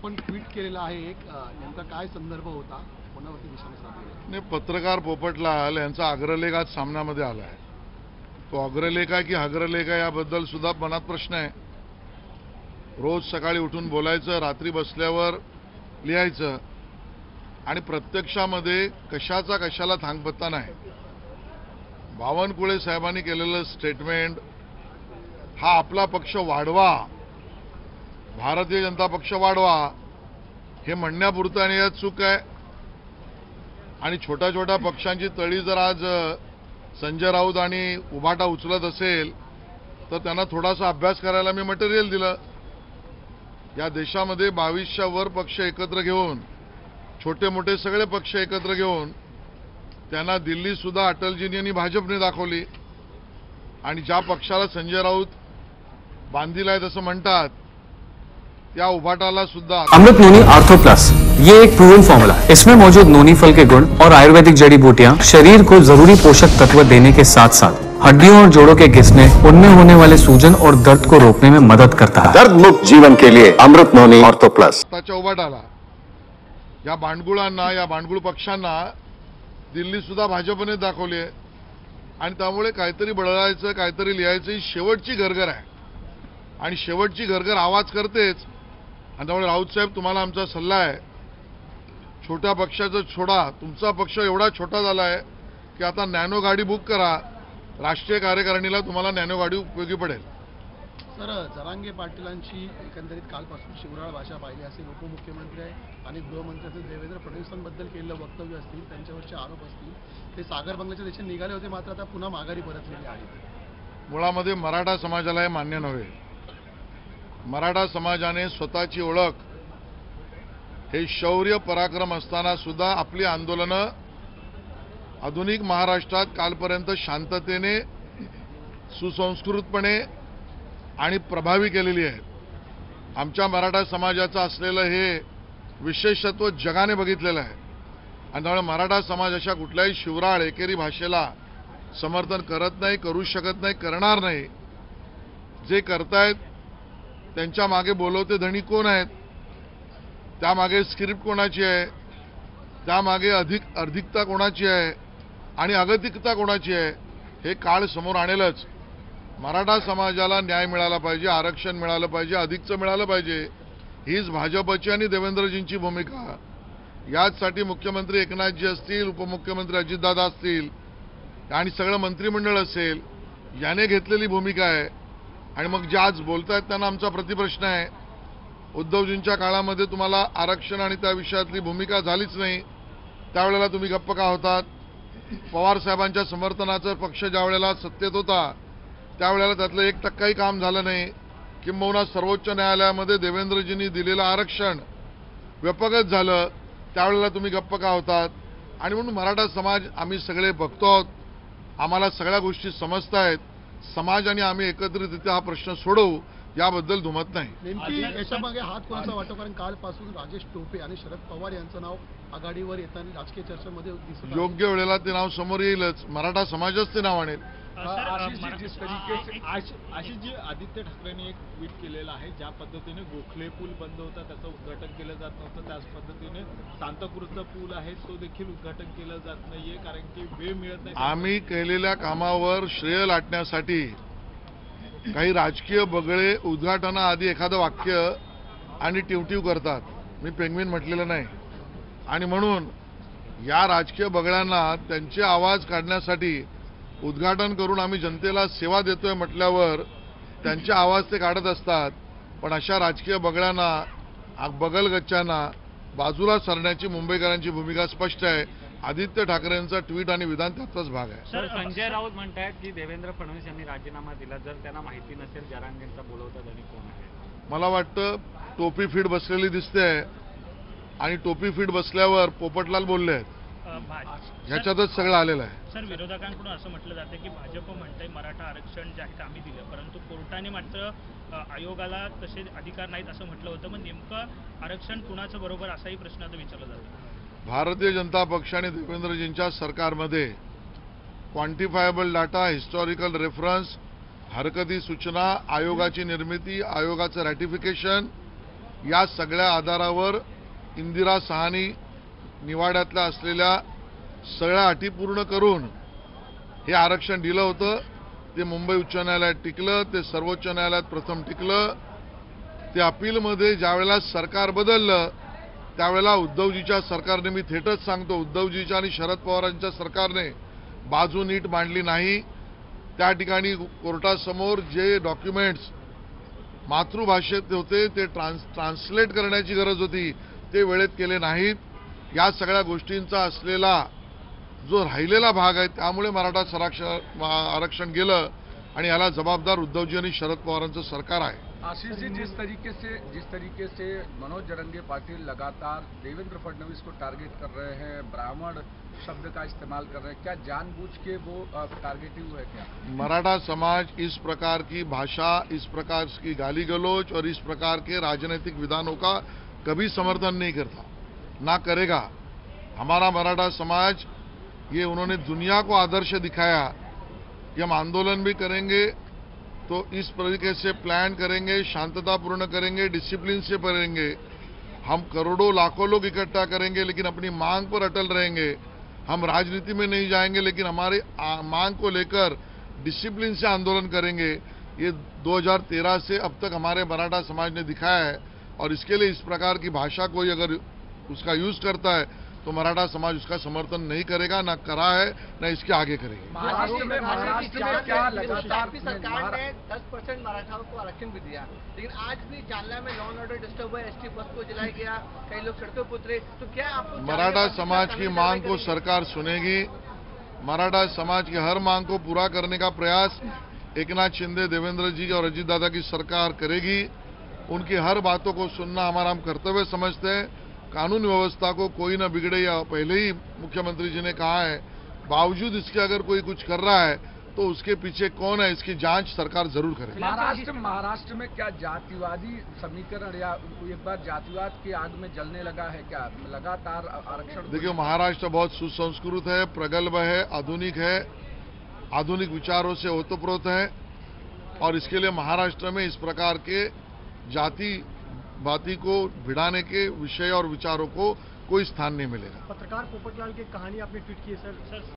आपण ट्विट केलेला आहे एक नेमका काय संदर्भ होता, कोणावरती निशाणा साधलेला? नाही, पत्रकार पोपटलाल यांचा अग्रलेख आज सामन्यामध्ये आला आहे. तो अग्रलेख आहे की अग्रलेख आहे याबद्दल सुद्धा मनात प्रश्न आहे. रोज सकाळी उठून बोलायचं, रात्री बसल्यावर लिहायचं आणि प्रत्यक्षामध्ये कशाला थांगपत्ता नाही. बावनकुळे साहेबांनी केलेलं स्टेटमेंट हा आपला पक्ष वाढवा, भारतीय जनता पक्ष वाढवा हे म्हणण्यापुरतं आणि यात चूक आहे. आणि छोट्या छोट्या पक्षांची तळी जर आज संजय राऊत आणि उभाटा उचलत असेल तर त्यांना थोडासा अभ्यास करायला मी मटेरियल दिलं. या देशामध्ये 22च्या वर पक्ष एकत्र घेऊन, छोटे मोठे सगळे पक्ष एकत्र घेऊन त्यांना दिल्ली सुद्धा अटलजींनी आणि भाजपने दाखवली. आणि ज्या पक्षाला संजय राऊत बांधील आहे असं म्हणतात त्या उभाटाला सुद्धा अमृत नोनी आर्थो प्लस ये एक प्रूवन फॉर्मूला है। इसमें मौजूद नोनी फल के गुण और आयुर्वेदिक जड़ी बूटियां शरीर को जरूरी पोषक तत्व देने के साथ साथ हड्डियों और जोड़ों के घिसने, उनमें होने वाले सूजन और दर्द को रोकने में मदद करता है। दर्द मुक्त जीवन के लिए अमृत नोनी आर्थो प्लस। त्याच्या उभाटाला या भांडगुळांना, या भांडगुळ पक्षांना दिल्ली सुद्धा भाजपने दाखवली आहे. आणि त्यामुळे काहीतरी बदलायचं, काहीतरी लिहायचं ही शेवटची गरगर आहे. आणि शेवटची गरगर आवाज करतेच. आणि त्यामुळे राऊत साहेब, तुम्हाला आमचा सल्ला आहे, छोट्या पक्षाचं छोडा. तुमचा पक्ष एवढा छोटा झाला आहे की आता नॅनो गाडी बुक करा, राष्ट्रीय कार्यकारिणीला तुम्हाला नॅनो गाडी उपयोगी पडेल. सर, जरांगे पाटीलांची एकंदरीत कालपासून शिवराळ भाषा पाहिली असेल. उपमुख्यमंत्री आहे आणि गृहमंत्री देवेंद्र फडणवीसांबद्दल केलेलं वक्तव्य असतील, त्यांच्यावरचे आरोप असतील, ते सागर बंगल्याच्या दिशेने निघाले होते, मात्र आता पुन्हा माघारी परतलेले आहेत. मुळामध्ये मराठा समाजाला हे मान्य नव्हे. मराठा समाजाने स्वतःची ओळख हे शौर्य पराक्रम असताना सुद्धा आपली आंदोलनं आधुनिक महाराष्ट्रात कालपर्यंत शांततेने, सुसंस्कृतपणे आणि प्रभावी केलेली आहे. आमच्या मराठा समाजाचं असलेलं हे विशेषत्व जगाने बघितलेलं आहे. आणि त्यामुळे मराठा समाज अशा कुठल्याही शिवराळ एकेरी भाषेला समर्थन करत नाही, करू शकत नाही, करणार नाही. जे करतायत त्यांच्या मागे बोलवते धणी कोण आहेत, त्यामागे स्क्रिप्ट कोणाची आहे, त्यामागे अधिकता कोणाची आहे आणि अगतिकता कोणाची आहे हे काळ समोर आणेलच. मराठा समाजाला न्याय मिळाला पाहिजे, आरक्षण मिळालं पाहिजे, अधिकचं मिळालं पाहिजे, हीच भाजपची आणि देवेंद्रजींची भूमिका. याचसाठी मुख्यमंत्री एकनाथजी असतील, उपमुख्यमंत्री अजितदादा असतील आणि सगळं मंत्रिमंडळ असेल याने घेतलेली भूमिका आहे. आणि मग जे आज बोलतायत त्यांना आमचा प्रतिप्रश्न आहे, उद्धवजींच्या काळामध्ये तुम्हाला आरक्षण आणि त्या विषयातली भूमिका झालीच नाही, त्यावेळेला तुम्ही गप्प का होतात? पवार साहेबांच्या समर्थनाचा पक्ष ज्या वेळेला सत्तेत होता त्यावेळेला त्यातलं 1% काम झालं नाही. किंबहुना सर्वोच्च न्यायालयामध्ये देवेंद्रजींनी दिलेलं आरक्षण व्यापकच झालं, त्यावेळेला तुम्ही गप्प का होतात? आणि म्हणून मराठा समाज आम्ही सगळे बघतो आहोत, आम्हाला सगळ्या गोष्टी समजतायत. समाज आणि आम्ही एकत्रितरित्या हा प्रश्न सोडवू याबद्दल दुमत नाही. नेमकी याच्यामागे हात कोणाचा वाटतो? कारण कालपासून राजेश टोपे आणि शरद पवार यांचं नाव आघाडीवर येताना राजकीय चर्चेमध्ये दिसत आहे. योग्य वेळेला ते नाव समोर येईलच, मराठा समाजच ते नाव आणेल. अशी जी आदित्य ठाकरेंनी एक ट्विट केलेलं आहे, ज्या पद्धतीने गोखले पूल बंद होता त्याचं उद्घाटन केलं जात नव्हतं, त्याच पद्धतीने सांताक्रूजचा पूल आहे तो देखील उद्घाटन केलं जात नाहीये कारण की वेळ मिळत नाही. आम्ही केलेल्या कामावर श्रेय लाटण्यासाठी काही राजकीय बगळे उद्घाटनाआधी एखादं वाक्य आणि टिवटिव करतात. मी पेंग्विन म्हटलेलं नाही. आणि म्हणून या राजकीय बगळ्यांना त्यांचे आवाज काढण्यासाठी उद्घाटन करून आम्ही जनतेला सेवा देतोय म्हटल्यावर त्यांचे आवाज ते काढत असतात. पण अशा राजकीय बगळ्यांना, बगलगच्च्यांना बाजूला सरण्याची मुंबईकरांची भूमिका स्पष्ट आहे. आदित्य ठाकरेंचा ट्विट आणि विधान त्याचाच भाग आहे. सर, संजय राऊत म्हणतात की देवेंद्र फडणवीस यांनी राजीनामा दिला. जर त्यांना माहिती नसेल जरांगेंचा बोलवता धनी कोण आहे? मला वाटतं टोपी फीट बसलेली दिसते आणि टोपी फीट बसल्यावर पोपटलाल बोलले आहेत, ह्याच्यातच सगळं आलेलं आहे. सर, विरोधकांकडून असं म्हटलं जातं की भाजप म्हणतंय मराठा आरक्षण जे आहे ते आम्ही दिलं, परंतु कोर्टाने मात्र आयोगाला तसे अधिकार नाहीत असं म्हटलं होतं. मग नेमकं आरक्षण कुणाचं बरोबर असाही प्रश्न आता विचारला जातो. भारतीय जनता पक्ष आणि देवेंद्रजींच्या सरकारमध्ये क्वांटिफायबल डाटा, हिस्टॉरिकल रेफरन्स, हरकती सूचना, आयोगाची निर्मिती, आयोगाचं रॅटिफिकेशन या सगळ्या आधारावर इंदिरा साहनी निवाड्यातल्या असलेल्या सगळ्या अटी पूर्ण करून हे आरक्षण दिलं होतं. ते मुंबई उच्च न्यायालयात टिकलं, ते सर्वोच्च न्यायालयात प्रथम टिकलं. ते अपीलमध्ये ज्यावेळेला सरकार बदललं त्यावेळेला उद्धवजीच्या सरकारने, मी थेटच सांगतो, उद्धवजीच्या आणि शरद पवारांच्या सरकारने बाजू नीट मांडली नाही. त्या ठिकाणी कोर्टासमोर जे डॉक्युमेंट्स मातृभाषेत होते ते ट्रान्सलेट करण्याची गरज होती, ते वेळेत केले नाहीत. या सगळ्या गोष्टींचा असलेला जो राहिलेला भाग आहे त्यामुळे मराठा आरक्षण गेलं आणि याला जबाबदार उद्धवजी आणि शरद पवारांचं सरकार आहे. आशीष जी, जिस तरीके से मनोज जरंगे पाटिल लगातार देवेंद्र फडणवीस को टारगेट कर रहे हैं, ब्राह्मण शब्द का इस्तेमाल कर रहे हैं, क्या जानबूझ के वो टारगेटिव है क्या? मराठा समाज इस प्रकार की भाषा, इस प्रकार की गाली गलौज और इस प्रकार के राजनीतिक विधानों का कभी समर्थन नहीं करता, ना करेगा. हमारा मराठा समाज, ये उन्होंने दुनिया को आदर्श दिखाया कि हम आंदोलन भी करेंगे तो इस तरीके से प्लान करेंगे, शांततापूर्ण करेंगे, डिसिप्लिन से करेंगे. हम करोड़ों लाखों लोग इकट्ठा करेंगे लेकिन अपनी मांग पर अटल रहेंगे. हम राजनीति में नहीं जाएंगे लेकिन हमारी मांग को लेकर डिसिप्लिन से आंदोलन करेंगे. ये 2013 से अब तक हमारे मराठा समाज ने दिखाया है और इसके लिए इस प्रकार की भाषा कोई अगर उसका यूज करता है तो मराठा समाज उसका समर्थन नहीं करेगा, ना करा है, ना इसके आगे करेगी. महाराष्ट्र में क्या लगातार आपकी सरकार ने 10% मराठाओं को आरक्षण भी दिया, लेकिन आज भी जालना में लॉ एंड ऑर्डर डिस्टर्ब हुआ, एसटी बस को जलाया गया, कई लोग सड़कों पर उतरे. तो क्या आपको मराठा समाज की मांग को सरकार सुनेगी. मराठा समाज की हर मांग को पूरा करने का प्रयास एकनाथ शिंदे, देवेंद्र जी और अजीत दादा की सरकार करेगी. उनकी हर बातों को सुनना हमारा हम कर्तव्य समझते हैं. कानून व्यवस्था को कोई न बिगड़े, या पहले ही मुख्यमंत्री जी ने कहा है, बावजूद इसके अगर कोई कुछ कर रहा है तो उसके पीछे कौन है, इसकी जांच सरकार जरूर करेगी. महाराष्ट्र में क्या जातिवादी समीकरण या एक बार जातिवाद की आग में जलने लगा है क्या? लगातार आरक्षण. देखिए, महाराष्ट्र बहुत सुसंस्कृत है, प्रगल्भ है, आधुनिक विचारों से ओतप्रोत है और इसके लिए महाराष्ट्र में इस प्रकार के जाति को भिड़ाने के विषय और विचारों को कोई स्थान नहीं मिलेगा. पत्रकार पोपटलाल की कहानी आपने ट्वीट की है सर.